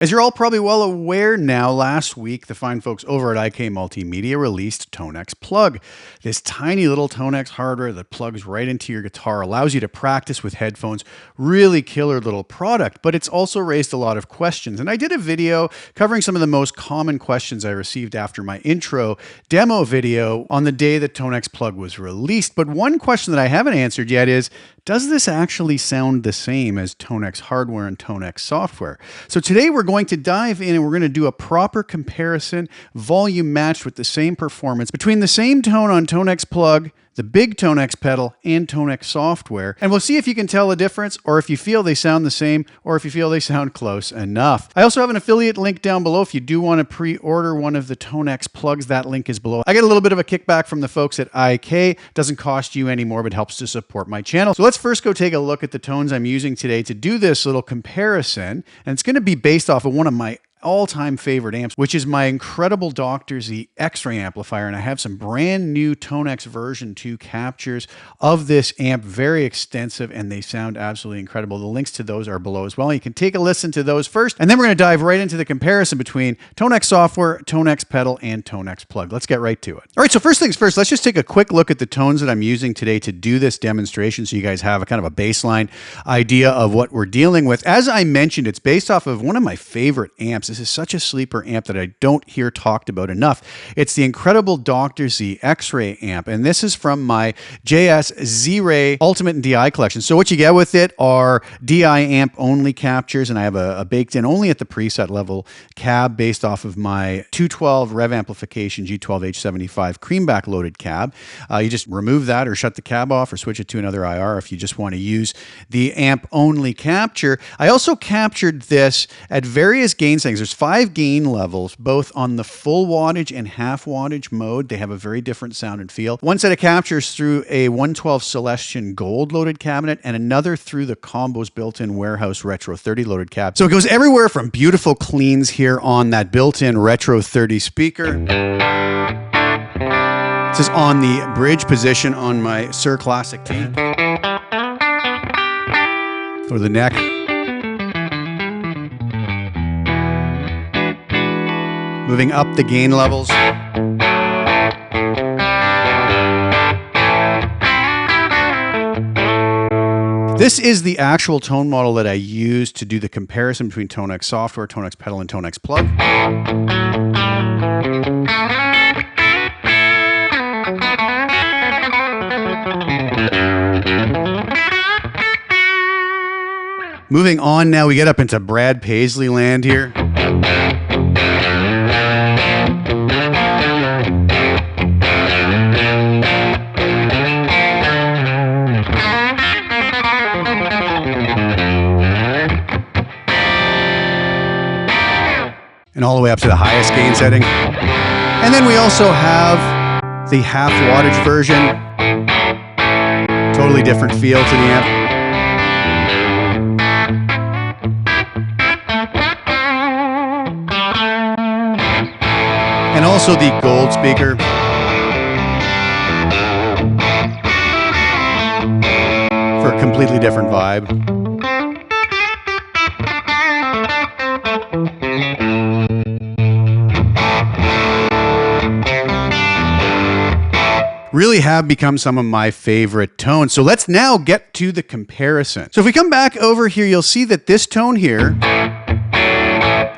As you're all probably well aware now, last week, the fine folks over at IK Multimedia released TONEX Plug. This tiny little TONEX hardware that plugs right into your guitar, allows you to practice with headphones. Really killer little product, but it's also raised a lot of questions. And I did a video covering some of the most common questions I received after my intro demo video on the day that TONEX Plug was released. But one question that I haven't answered yet is, does this actually sound the same as TONEX hardware and TONEX software? So today we're going to dive in and we're going to do a proper comparison, volume matched with the same performance between the same tone on TONEX Plug, the big TONEX pedal, and TONEX software. And we'll see if you can tell a difference, or if you feel they sound the same, or if you feel they sound close enough. I also have an affiliate link down below if you do want to pre-order one of the TONEX plugs. That link is below. I get a little bit of a kickback from the folks at IK. Doesn't cost you any more, but helps to support my channel. So let's first go take a look at the tones I'm using today to do this little comparison. And it's going to be based off of one of my all-time favorite amps, which is my incredible Dr. Z X-Ray amplifier. And I have some brand new TONEX version 2 captures of this amp, very extensive, and they sound absolutely incredible. The links to those are below as well. You can take a listen to those first, and then we're going to dive right into the comparison between TONEX software, TONEX pedal, and TONEX plug. Let's get right to it. All right, so first things first, let's just take a quick look at the tones that I'm using today to do this demonstration so you guys have a kind of a baseline idea of what we're dealing with. As I mentioned, it's based off of one of my favorite amps. This is such a sleeper amp that I don't hear talked about enough. It's the incredible Dr. Z X-Ray amp, and this is from my JS Z-Ray Ultimate and DI collection. So what you get with it are DI amp only captures, and I have a baked in only at the preset level cab based off of my 212 Rev Amplification G12H75 creamback loaded cab. You just remove that or shut the cab off or switch it to another IR if you just want to use the amp only capture. I also captured this at various gain settings. There's 5 gain levels, both on the full wattage and half wattage mode. They have a very different sound and feel. One set of captures through a 112 Celestion Gold loaded cabinet, and another through the Combo's built-in Warehouse Retro 30 loaded cab. So it goes everywhere from beautiful cleans here on that built-in Retro 30 speaker. This is on the bridge position on my Sir Classic T. Go to the neck. Moving up the gain levels. This is the actual tone model that I used to do the comparison between TONEX software, TONEX pedal, and TONEX plug. Moving on now, we get up into Brad Paisley land here. And all the way up to the highest gain setting. And then we also have the half wattage version. Totally different feel to the amp. And also the gold speaker. For a completely different vibe. Really have become some of my favorite tones. So let's now get to the comparison. So if we come back over here, you'll see that this tone here,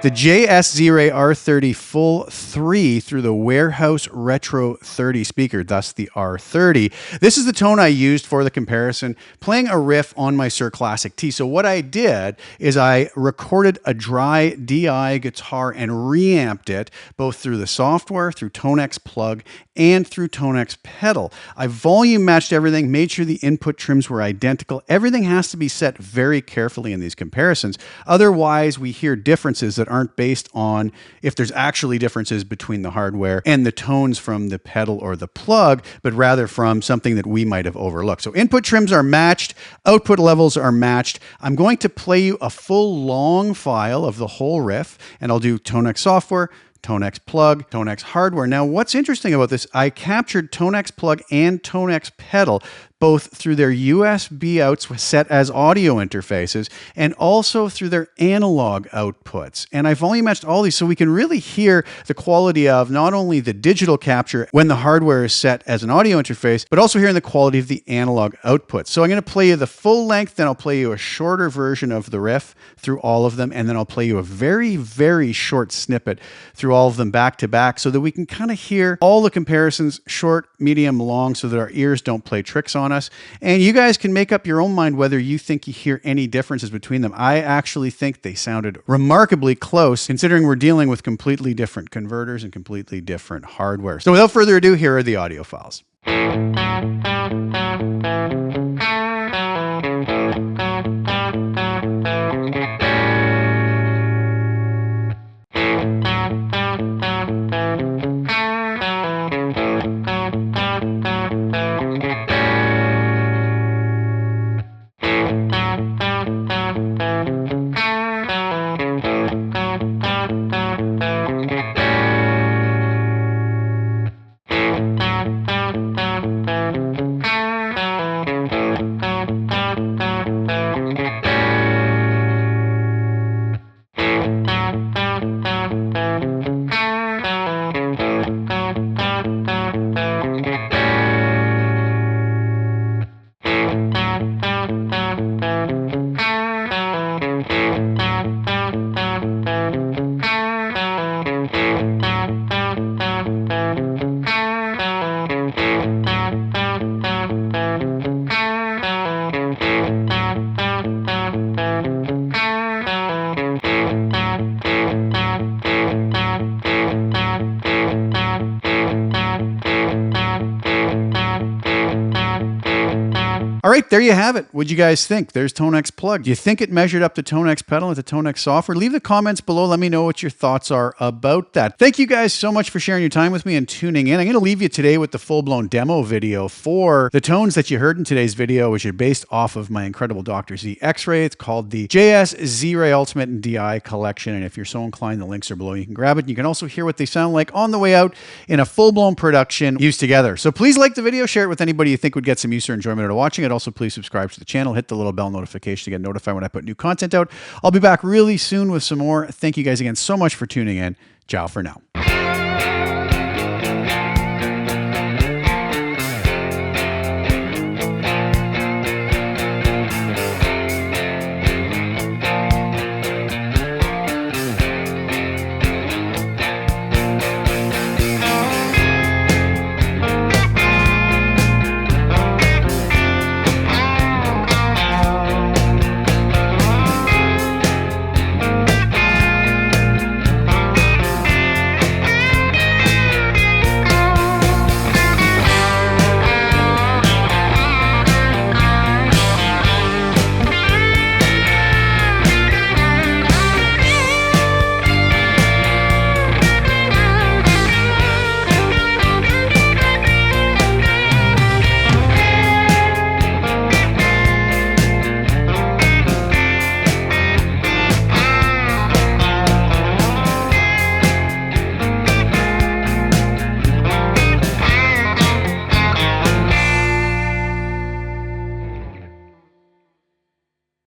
the JS Z-Ray R30 Full 3 through the Warehouse Retro 30 speaker, thus the R30. This is the tone I used for the comparison, playing a riff on my Sir Classic T. So what I did is I recorded a dry DI guitar and reamped it both through the software, through TONEX Plug, and through TONEX Pedal. I volume matched everything, made sure the input trims were identical. Everything has to be set very carefully in these comparisons. Otherwise, we hear differences that aren't based on if there's actually differences between the hardware and the tones from the pedal or the plug, but rather from something that we might have overlooked. So input trims are matched, output levels are matched. I'm going to play you a full long file of the whole riff, and I'll do TONEX software, TONEX Plug, TONEX hardware. Now, what's interesting about this, I captured TONEX Plug and TONEX Pedal both through their USB outs set as audio interfaces and also through their analog outputs. And I've only matched all these so we can really hear the quality of not only the digital capture when the hardware is set as an audio interface, but also hearing the quality of the analog output. So I'm going to play you the full length, then I'll play you a shorter version of the riff through all of them, and then I'll play you a very, very short snippet through all of them back to back so that we can kind of hear all the comparisons, short, medium, long, so that our ears don't play tricks on us. And you guys can make up your own mind whether you think you hear any differences between them. I actually think they sounded remarkably close, considering we're dealing with completely different converters and completely different hardware. So without further ado, here are the audio files. All right, there you have it. What'd you guys think? There's TONEX Plug. Do you think it measured up to TONEX Pedal and to TONEX Software? Leave the comments below. Let me know what your thoughts are about that. Thank you guys so much for sharing your time with me and tuning in. I'm going to leave you today with the full-blown demo video for the tones that you heard in today's video, which are based off of my incredible Dr. Z X-Ray. It's called the JS Z-Ray Ultimate and DI Collection. And if you're so inclined, the links are below. You can grab it. You can also hear what they sound like on the way out in a full-blown production used together. So please like the video, share it with anybody you think would get some use or enjoyment out of watching it. Also, please subscribe to the channel, hit the little bell notification to get notified when I put new content out. I'll be back really soon with some more. Thank you guys again so much for tuning in. Ciao for now.